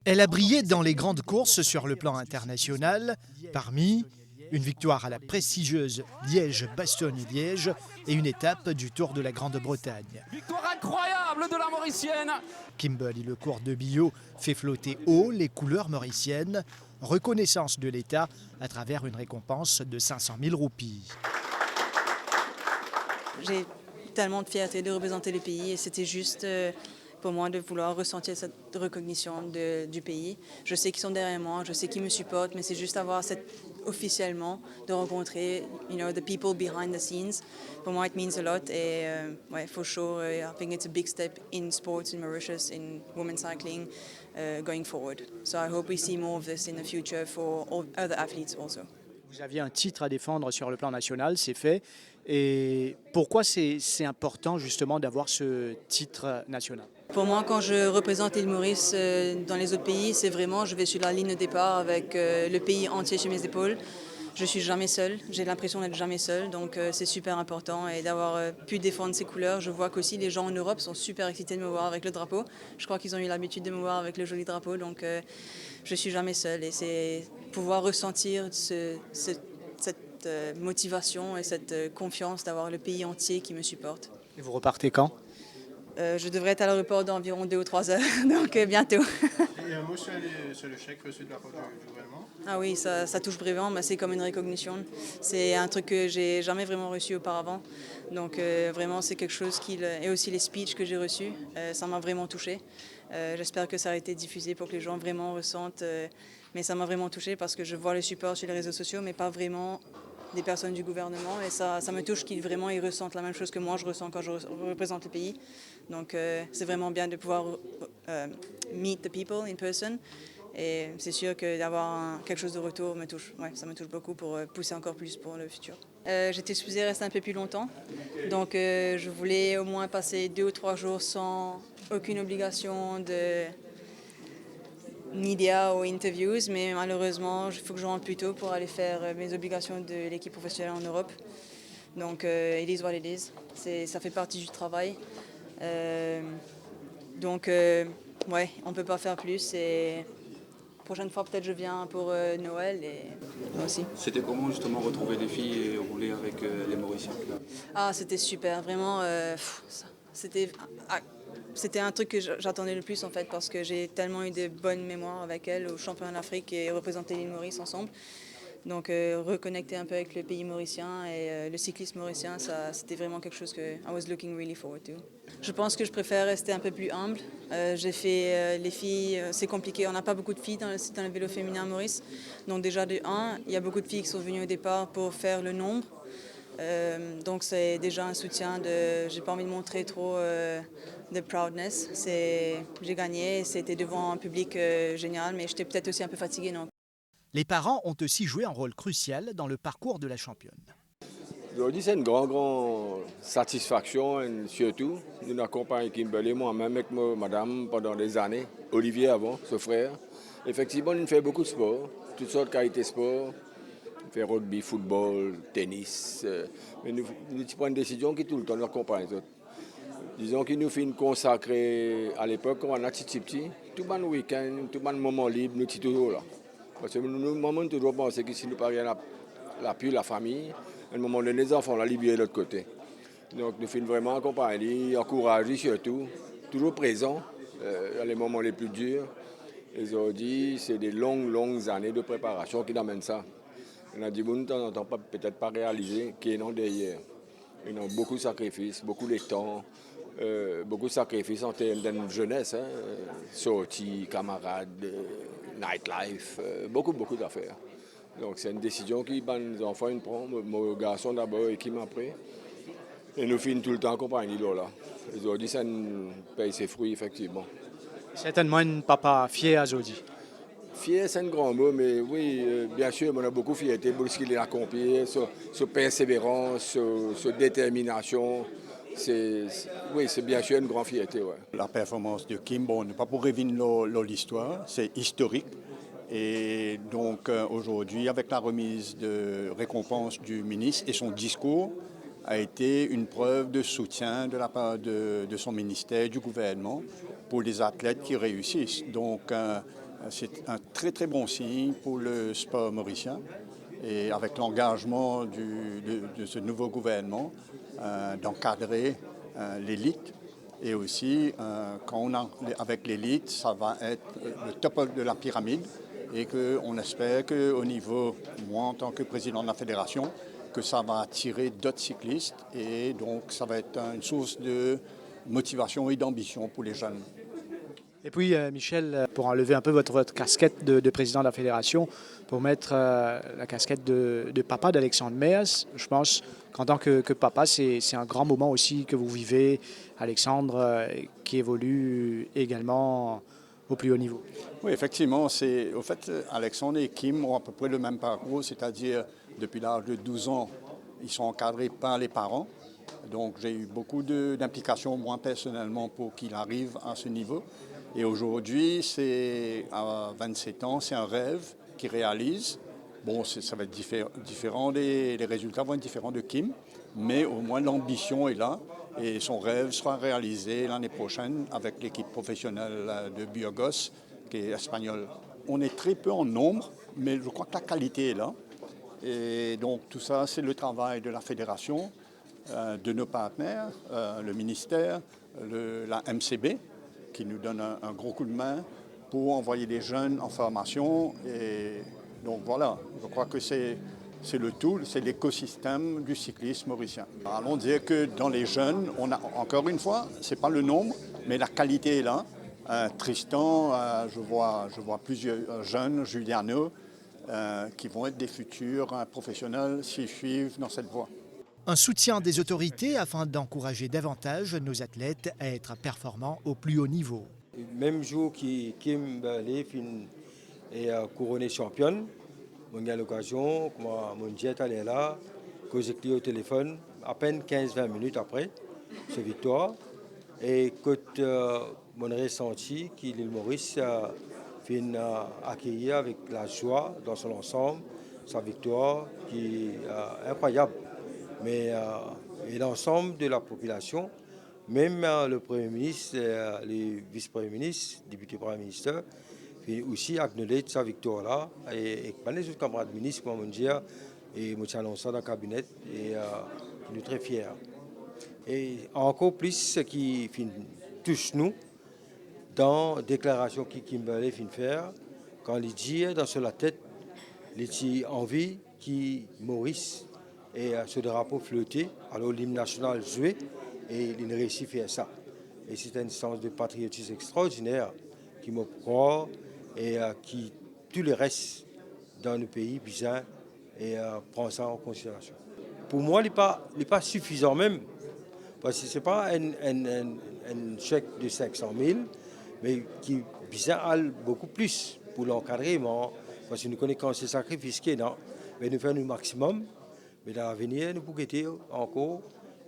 Elle a brillé dans les grandes courses sur le plan international, parmi une victoire à la prestigieuse Liège-Bastogne-Liège et une étape du Tour de la Grande-Bretagne. Victoire incroyable de la Mauricienne. Kimberly, le cours de bio, fait flotter haut les couleurs mauriciennes, reconnaissance de l'État à travers une récompense de 500 000 roupies. J'ai tellement de fierté de représenter le pays et c'était juste pour moi de vouloir ressentir cette reconnaissance du pays. Je sais qu'ils sont derrière moi, je sais qu'ils me supportent, mais c'est juste avoir officiellement de rencontrer, the people behind the scenes. For moi, it means a lot. Et for sure, I think it's a big step in sports in Mauritius, in women's cycling, going forward. So I hope we see more of this in the future for all other athletes also. Vous aviez un titre à défendre sur le plan national, c'est fait. Et pourquoi c'est important justement d'avoir ce titre national? Pour moi, quand je représente l'île Maurice dans les autres pays, c'est vraiment, je vais sur la ligne de départ avec le pays entier sur mes épaules. Je suis jamais seule, j'ai l'impression d'être jamais seule, donc c'est super important et d'avoir pu défendre ces couleurs. Je vois qu'aussi les gens en Europe sont super excités de me voir avec le drapeau. Je crois qu'ils ont eu l'habitude de me voir avec le joli drapeau, donc je suis jamais seule et c'est pouvoir ressentir cette motivation et cette confiance d'avoir le pays entier qui me supporte. Et vous repartez quand? Je devrais être à l'aéroport dans environ 2 ou 3 heures, donc bientôt. Et un mot sur le chèque reçu de la part du gouvernement? Ah oui, ça touche vraiment, mais c'est comme une recognition. C'est un truc que j'ai jamais vraiment reçu auparavant. Donc vraiment, c'est quelque chose et aussi les speeches que j'ai reçus, ça m'a vraiment touchée. J'espère que ça a été diffusé pour que les gens vraiment ressentent. Mais ça m'a vraiment touchée parce que je vois le support sur les réseaux sociaux, mais pas vraiment des personnes du gouvernement. Et ça me touche qu'ils ressentent la même chose que moi je ressens quand je représente le pays. Donc c'est vraiment bien de pouvoir meet the people in person. Et c'est sûr que d'avoir quelque chose de retour me touche. Ouais, ça me touche beaucoup pour pousser encore plus pour le futur. J'étais supposée rester un peu plus longtemps. Donc je voulais au moins passer 2 ou 3 jours sans aucune obligation de médias ou interviews, mais malheureusement, il faut que je rentre plus tôt pour aller faire mes obligations de l'équipe professionnelle en Europe. Donc, it is what it is. Ça fait partie du travail. Donc, ouais, on ne peut pas faire plus. Et prochaine fois, peut-être je viens pour Noël et moi aussi. C'était comment justement retrouver des filles et rouler avec les Mauriciens? Ah, c'était super, vraiment. C'était un truc que j'attendais le plus en fait parce que j'ai tellement eu de bonnes mémoires avec elle au championnat d'Afrique et représenter l'île Maurice ensemble. Donc reconnecter un peu avec le pays mauricien et le cyclisme mauricien, c'était vraiment quelque chose que I was looking really forward to. Je pense que je préfère rester un peu plus humble. J'ai fait les filles, c'est compliqué, on n'a pas beaucoup de filles dans le vélo féminin à Maurice. Donc déjà de 1, il y a beaucoup de filles qui sont venues au départ pour faire le nombre. Donc c'est déjà un soutien j'ai pas envie de montrer trop de proudness. J'ai gagné, c'était devant un public génial, mais j'étais peut-être aussi un peu fatiguée. Donc. Les parents ont aussi joué un rôle crucial dans le parcours de la championne. Aujourd'hui, c'est une grande satisfaction et surtout, nous accompagnons Kimberly, moi-même avec madame pendant des années, Olivier avant, ce frère. Effectivement, nous faisons beaucoup de sport, toutes sortes de qualités de sport. On fait rugby, football, tennis. Mais nous prenons une décision qui tout le temps nous accompagne. Disons qu'il nous fait consacrer à l'époque, quand on a petit, tout le week-end, tout le moment libre, nous sommes toujours là. Parce que nous avons toujours pensé que si nous parvions à l'appui de la famille, à un moment donné, les enfants, on l'a libéré de l'autre côté. Donc nous faisons vraiment accompagner, encourager surtout, toujours présents dans les moments les plus durs. Et aujourd'hui, c'est des longues années de préparation qui amènent ça. On a dit, bon, nous n'entendons peut-être pas réaliser qui est derrière. Ils ont beaucoup de sacrifices, beaucoup de temps, beaucoup de sacrifices en termes de jeunesse, sorties, camarades, nightlife, beaucoup d'affaires. Donc c'est une décision que les enfants prennent, mon garçon d'abord et qui m'a pris. Et nous finissons tout le temps accompagnés là. Aujourd'hui, ça nous paye ses fruits, effectivement. Certainement un papa fier aujourd'hui. Fier, c'est un grand mot, mais oui, bien sûr, on a beaucoup de fierté pour ce qu'il a accompli, sa persévérance, sa détermination. C'est bien sûr une grande fierté. Ouais. La performance de Kim, bon, pas pour revenir l'histoire, c'est historique. Et donc aujourd'hui, avec la remise de récompense du ministre et son discours, a été une preuve de soutien de la part de son ministère, du gouvernement, pour les athlètes qui réussissent. Donc C'est un très très bon signe pour le sport mauricien. Et avec l'engagement de ce nouveau gouvernement d'encadrer l'élite. Et aussi, quand on a avec l'élite, ça va être le top de la pyramide. Et qu'on espère qu'au niveau, moi en tant que président de la fédération, que ça va attirer d'autres cyclistes. Et donc, ça va être une source de motivation et d'ambition pour les jeunes. Et puis, Michel, pour enlever un peu votre casquette de président de la fédération, pour mettre la casquette de papa d'Alexandre Meers, je pense qu'en tant que papa, c'est un grand moment aussi que vous vivez, Alexandre, qui évolue également au plus haut niveau. Oui, effectivement. Au fait, Alexandre et Kim ont à peu près le même parcours, c'est-à-dire depuis l'âge de 12 ans, ils sont encadrés par les parents. Donc j'ai eu beaucoup d'implications, moi personnellement, pour qu'il arrive à ce niveau. Et aujourd'hui, à 27 ans, c'est un rêve qu'il réalise. Bon, ça va être différent, les résultats vont être différents de Kim, mais au moins l'ambition est là et son rêve sera réalisé l'année prochaine avec l'équipe professionnelle de Burgos, qui est espagnole. On est très peu en nombre, mais je crois que la qualité est là. Et donc tout ça, c'est le travail de la fédération, de nos partenaires, le ministère, la MCB, qui nous donne un gros coup de main pour envoyer des jeunes en formation. Et donc voilà, je crois que c'est le tout, c'est l'écosystème du cyclisme mauricien. Allons dire que dans les jeunes, on a encore une fois, ce n'est pas le nombre, mais la qualité est là. Tristan, je vois plusieurs jeunes, Juliano, qui vont être des futurs professionnels s'ils suivent dans cette voie. Un soutien des autorités afin d'encourager davantage nos athlètes à être performants au plus haut niveau. Même jour que Kimberly est couronnée championne, on a l'occasion, mon jet allait là, que j'ai cliqué au téléphone, à peine 15-20 minutes après cette victoire. Et que mon ressenti, que l'île Maurice vient accueillir avec la joie dans son ensemble, sa victoire qui est incroyable. Mais et l'ensemble de la population, même le Premier ministre, les vice-premiers ministres, députés Premier ministre, puis aussi acknowledge sa victoire-là. Et les autres camarades ministres, comme on dit, et nous allons ça dans le cabinet, et nous sommes très fiers. Et encore plus, ce qui touche nous, dans la déclaration que Kimberly vient faire, quand il dit dans la tête, il a envie que Maurice et ce drapeau flotté, alors l'hymne national joué, et il réussit à faire ça. Et c'est un sens de patriotisme extraordinaire qui me croit et qui tout le reste dans le pays bizarre et prend ça en considération. Pour moi, il n'est pas suffisant même, parce que ce n'est pas un chèque de 500 000, mais qui bizarre beaucoup plus pour l'encadrement, parce que nous connaissons ces sacrifices qui non, mais nous faisons le maximum. Mais dans l'avenir, nous pouvons guetter encore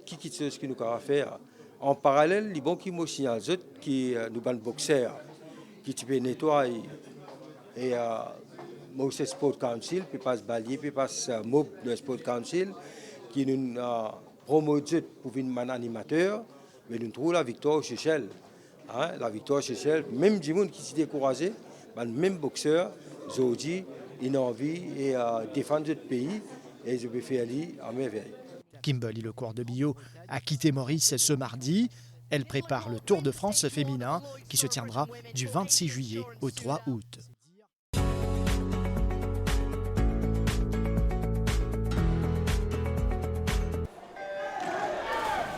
qui ce que nous avons faire. En parallèle, les bons qui me signalent qui nous ban boxeurs, qui peut nettoyer et Moses Sport Council, puis passe Balier, puis passe Mob de Sport Council, qui nous promote pour venir un animateur, mais nous trouvons la victoire chez Shell. Hein, la victoire chez Shell, même du monde qui s'est découragé, même boxeur, aujourd'hui, il a envie de défendre notre pays. Et je vais faire à merveille. Kimberly, le cours de bio, a quitté Maurice ce mardi. Elle prépare le Tour de France féminin qui se tiendra du 26 juillet au 3 août.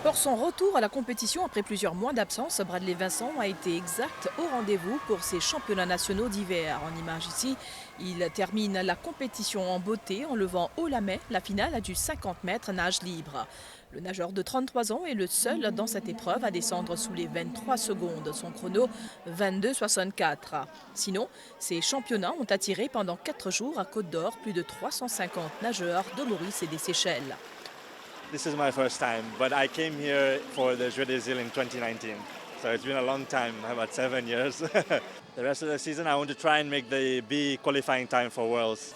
Pour son retour à la compétition après plusieurs mois d'absence, Bradley Vincent a été exact au rendez-vous pour ses championnats nationaux d'hiver. En image ici, il termine la compétition en beauté en levant haut la main la finale du 50 mètres nage libre. Le nageur de 33 ans est le seul dans cette épreuve à descendre sous les 23 secondes. Son chrono, 22,64. Sinon, ces championnats ont attiré pendant 4 jours à Côte d'Or plus de 350 nageurs de Maurice et des Seychelles. This is my first time, but I came here for the Jeux des Îles in 2019. So it's been a long time, about 7 years. The rest of the season, I want to try and make the B qualifying time for Worlds.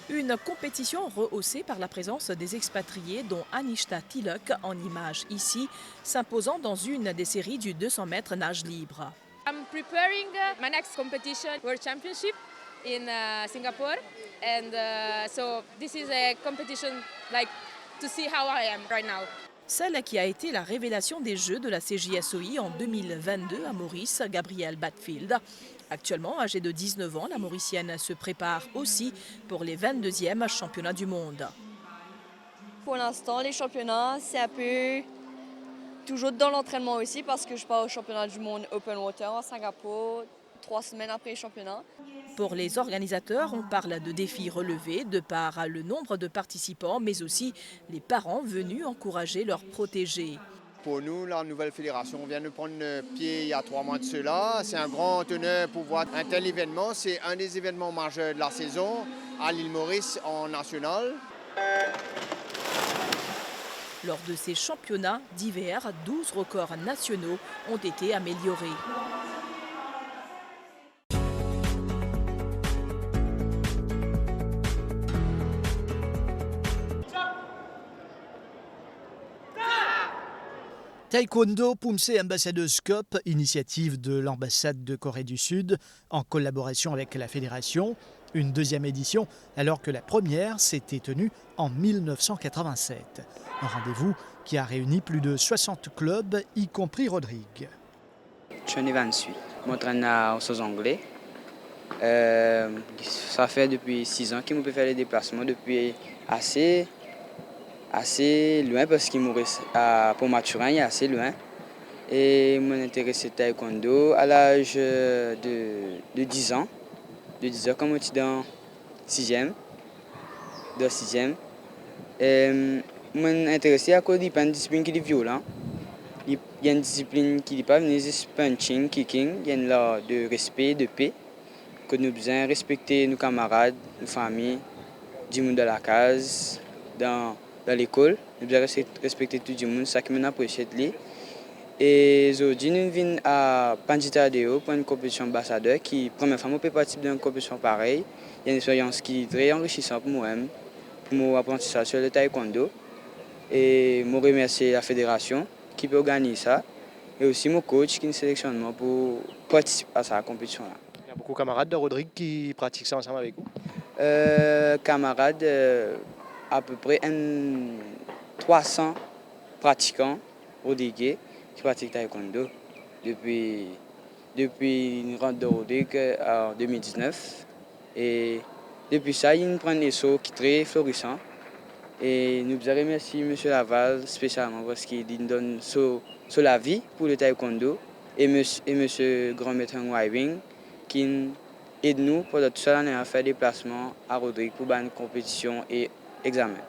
Une compétition rehaussée par la présence des expatriés, dont Anishta Tilok, en image ici, s'imposant dans une des séries du 200 mètres nage libre. I'm preparing my next competition, World Championship in Singapore, and so this is a competition like to see how I am right now. Celle qui a été la révélation des Jeux de la CJSOI en 2022 à Maurice, Gabrielle Batfield. Actuellement âgée de 19 ans, la Mauricienne se prépare aussi pour les 22e championnats du monde. Pour l'instant, les championnats, c'est un peu toujours dans l'entraînement aussi parce que je pars au championnat du monde Open Water à Singapour 3 semaines après les championnats. Pour les organisateurs, on parle de défis relevés de par le nombre de participants, mais aussi les parents venus encourager leurs protégés. Pour nous, la nouvelle fédération vient de prendre pied il y a 3 mois de cela. C'est un grand honneur pour voir un tel événement. C'est un des événements majeurs de la saison à l'île Maurice en national. Lors de ces championnats d'hiver, 12 records nationaux ont été améliorés. Taekwondo Pumse Ambassadors Cup, initiative de l'ambassade de Corée du Sud en collaboration avec la fédération. Une deuxième édition alors que la première s'était tenue en 1987. Un rendez-vous qui a réuni plus de 60 clubs, y compris Rodrigue. Je suis 28, je m'entraîne aux Anglais. Ça fait depuis 6 ans que je peux faire les déplacements depuis assez loin parce qu'il me reste pour Mathurin, il est assez loin. Et je m'intéresse au taekwondo à l'âge de 10 ans. De 10 ans, quand je suis dans 6e. Je m'intéresse à cause d'une discipline qui est violente. Il y a une discipline qui n'est pas venue, c'est punching, kicking. Il y a une loi de respect, de paix. Que nous devons respecter nos camarades, nos familles, du monde de la case, dans l'école. Nous devons respecter tout le monde, ça qui m'apprécie de lui. Et aujourd'hui, nous venons à Panditadeo pour une compétition ambassadeur qui, première fois, je peux participer d'une compétition pareille. Il y a une expérience qui est très enrichissante pour moi-même, pour mon apprentissage sur le taekwondo. Et je remercie la fédération qui peut organiser ça. Et aussi mon coach qui nous sélectionne pour participer à cette compétition-là. Il y a beaucoup de camarades de Rodrigue qui pratiquent ça ensemble avec vous? Camarades, à peu près 300 pratiquants rodriguais qui pratiquent taekwondo depuis une rentre de Rodrigue en 2019. Et depuis ça, ils prennent des sauts qui sont très florissants. Et nous remercions M. Laval spécialement parce qu'il nous donne sur la vie pour le taekwondo et M. Grand-Maître Wai qui aide nous pendant toute l'année à faire des placements à Rodrigue pour une compétition et examen.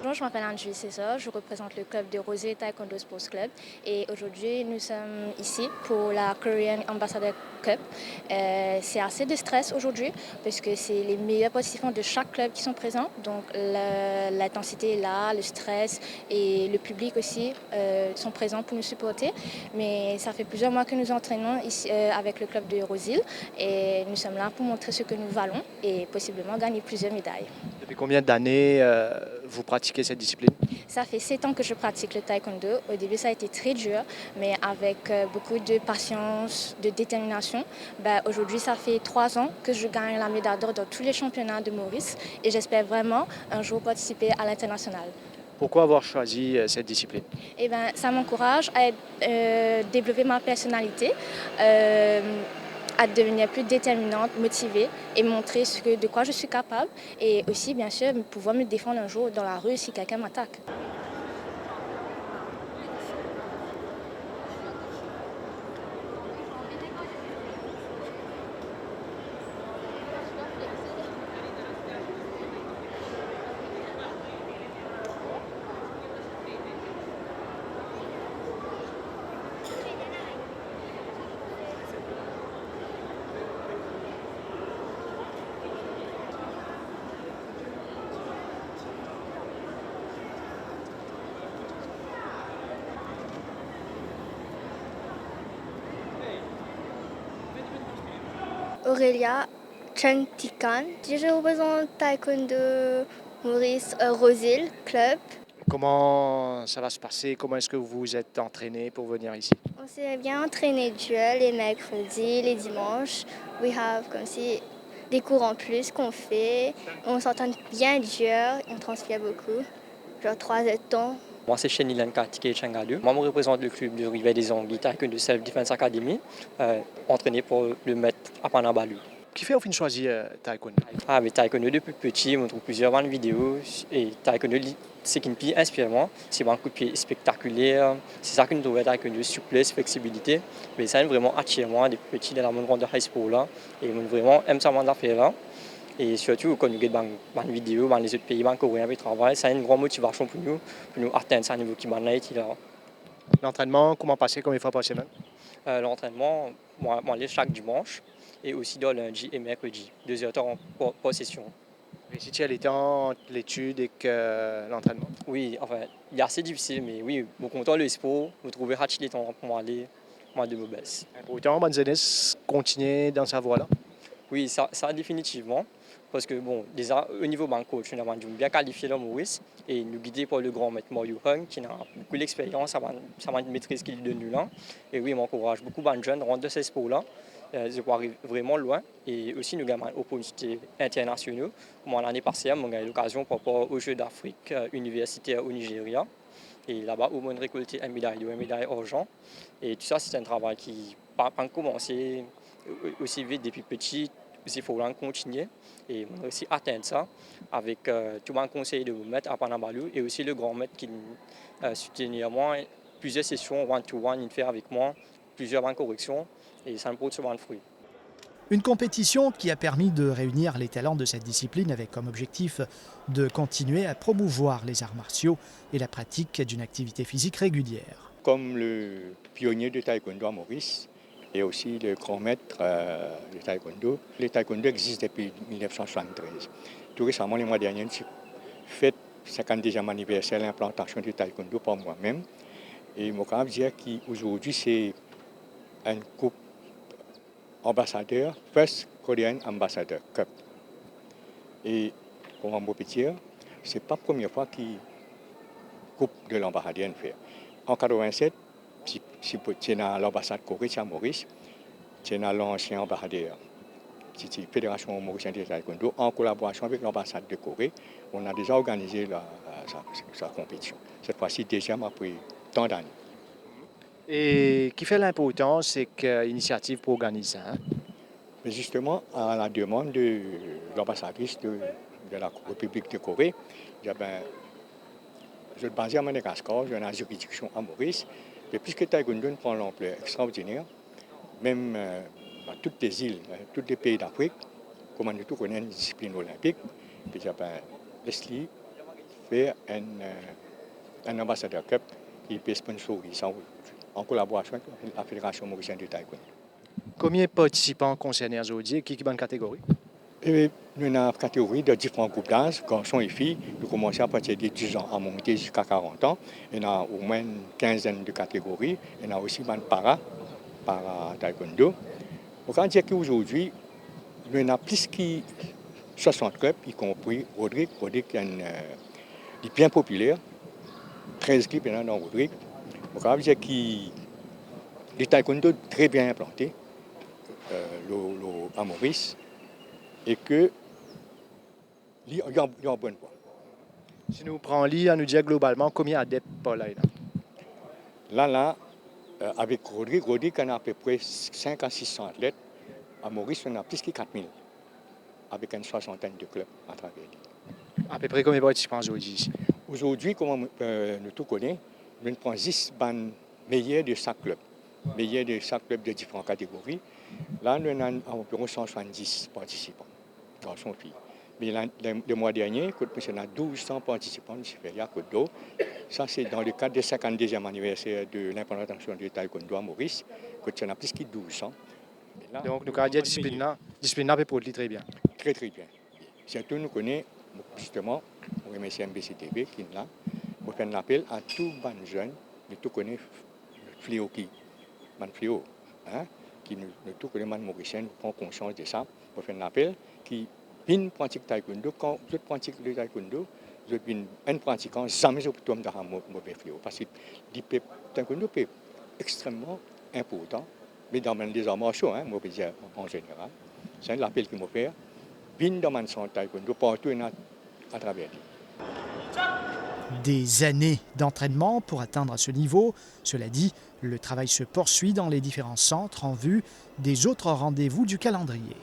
Bonjour, je m'appelle Angie César, je représente le club de Rosé Taekwondo Sports Club et aujourd'hui nous sommes ici pour la Korean Ambassador Cup. C'est assez de stress aujourd'hui parce que c'est les meilleurs participants de chaque club qui sont présents, donc l'intensité est là, le stress et le public aussi sont présents pour nous supporter. Mais ça fait plusieurs mois que nous entraînons ici avec le club de Rosil et nous sommes là pour montrer ce que nous valons et possiblement gagner plusieurs médailles. Depuis combien d'années vous pratiquez cette discipline? Ça fait 7 ans que je pratique le taekwondo. Au début, ça a été très dur, mais avec beaucoup de patience, de détermination. Aujourd'hui, ça fait 3 ans que je gagne la médaille d'or dans tous les championnats de Maurice et j'espère vraiment un jour participer à l'international. Pourquoi avoir choisi cette discipline? Ça m'encourage à développer ma personnalité, à devenir plus déterminante, motivée et montrer de quoi je suis capable et aussi bien sûr pouvoir me défendre un jour dans la rue si quelqu'un m'attaque. Aurélia Chantikan. Je représente Taekwondo Maurice Rosil, club. Comment ça va se passer? Comment est-ce que vous vous êtes entraîné pour venir ici? On s'est bien entraîné dur les mercredis, les dimanches. We have comme si des cours en plus qu'on fait. On s'entraîne bien dur, on transpire beaucoup, genre 3 heures de temps. Moi, c'est Shenilan Kartike Changadou. Moi, je représente le club de Rivet des Anguilles, de Self Defense Academy, entraîné pour le mettre à Panabalou. Qui fait au fin choisir taekwondo? Mais taekwondo depuis petit, on trouve plusieurs vidéos et taekwondo, ce qui me inspire moi, c'est un coup de pied spectaculaire, c'est ça que nous trouvons taekwondo, souplesse, flexibilité, mais ça vraiment attire moi depuis petit dans la monde de high school là, et on vraiment aime ça faire là. Et surtout, quand nous regardons des vidéos dans les autres pays, dans Coréens qui travaillent, ça a une grande motivation pour nous atteindre ce niveau qui est là. L'entraînement, comment passer, combien de fois par semaine? L'entraînement, moi, je chaque dimanche et aussi dans lundi et mercredi, 2 heures par session. Et si tu as les temps, l'étude et que l'entraînement? Oui, enfin, il est assez difficile, mais oui, bon, content le sport, vous trouvez les temps pour aller, moi de mauvaise. Pour autant, bonne jeunesse, continuer dans sa voie-là? Oui, ça définitivement. Parce que bon, déjà au niveau de coach, nous avons bien qualifié le Maurice et nous guidé par le grand maître Mario Hung qui a beaucoup d'expérience, ça a une maîtrise qu'il donne là. Et oui, il m'encourage beaucoup de jeunes à rentrer de ces sports-là. Je peux arriver vraiment loin. Et aussi, nous avons une opportunité internationale. Moi, l'année passée, j'ai eu l'occasion par rapport aux Jeux d'Afrique universitaires au Nigeria. Et là-bas, on a récolté une médaille d'argent. Et tout ça, c'est un travail qui n'a pas commencé aussi vite depuis petit. Il faut continuer et on a aussi atteindre ça avec tout mon conseil de vous mettre à Panabalou et aussi le grand maître qui soutenir moi plusieurs sessions one-to-one, il fait avec moi plusieurs corrections et ça me porte souvent de fruits. Une compétition qui a permis de réunir les talents de cette discipline avec comme objectif de continuer à promouvoir les arts martiaux et la pratique d'une activité physique régulière. Comme le pionnier de taekwondo à Maurice, et aussi le grand maître de taekwondo. Le taekwondo existe depuis 1973. Tout récemment, les mois derniers, j'ai fait le 52e anniversaire de l'implantation du taekwondo par moi-même. Et je peux dire qu'aujourd'hui, c'est une coupe ambassadeur, First Korean Ambassador Cup. Et comme on peut dire, ce n'est pas la première fois qu'il coupe de l'ambassadeur fait. En 1987, c'est dans l'ambassade de Corée à Maurice, c'est dans l'ancien ambassadeur, c'est la Fédération mauricienne de taekwondo, en collaboration avec l'ambassade de Corée, on a déjà organisé sa compétition. Cette fois-ci, deuxième après tant d'années. Et qui fait l'importance, c'est que l'initiative pour organiser ça. Mais justement, à la demande de l'ambassadrice de la République de Corée, je suis basé à Madagascar, j'ai une juridiction à Maurice. Et puisque le taekwondo prend l'ampleur extraordinaire, même dans toutes les îles, tous les pays d'Afrique, comme on tout connaît une discipline olympique, Leslie fait un ambassadeur cup qui peut sponsoriser en collaboration avec la Fédération mauricienne de taekwondo. Combien de participants concernés aujourd'hui? Qui est bonne catégorie? Nous avons une catégorie de différents groupes d'âge, garçons et filles. Nous commençons à partir de 10 ans à monter jusqu'à 40 ans. Il y a au moins une quinzaine de catégories. Il y a aussi un para taekwondo. On peut dire qu'aujourd'hui, nous avons plus que 60 clubs, y compris Rodrigue. Rodrigue est bien populaire. 13 clubs dans Rodrigue. On peut dire que le taekwondo est très bien implanté à Maurice. Et que il y a un bon point. Si nous prenons l'île, on nous dit globalement combien d'adeptes par là? Là, avec Rodrigue, on a à peu près 500 à 600 athlètes. À Maurice, on a plus que 4000, avec une soixantaine de clubs à travers l'île. À peu près combien de participants aujourd'hui ici? Aujourd'hui, comme nous tout connaissons, nous prenons 10 bandes meilleures de chaque club. Meilleurs de chaque club de différentes catégories. Là, nous avons environ 170 participants, garçons et filles. Mais le mois dernier, on a 1200 participants de Supérieur Côte d'Eau. Ça, c'est dans le cadre du 52e anniversaire de l'implantation du taekwondo à Maurice, on a plus que 1200. Là, donc, nous avons dit discipline peut produire très bien. Très, très bien. Surtout, nous connaissons, justement, on remercie MBCTV qui est là, pour faire un appel à tous les jeunes, nous tout connaissons le fléau qui qui nous tout connaît mauricien, nous prend conscience de ça, pour faire un appel qui Une pratique taekwondo, quand je pratique le taekwondo, je suis un pratiquant, jamais je peux me faire mauvais frio. Parce que le taekwondo est extrêmement important. Mais dans les arts martiaux, moi, je dire en général, c'est l'appel que je fais. Bien dans mon centre taekwondo, partout à travers. Des années d'entraînement pour atteindre ce niveau. Cela dit, le travail se poursuit dans les différents centres en vue des autres rendez-vous du calendrier.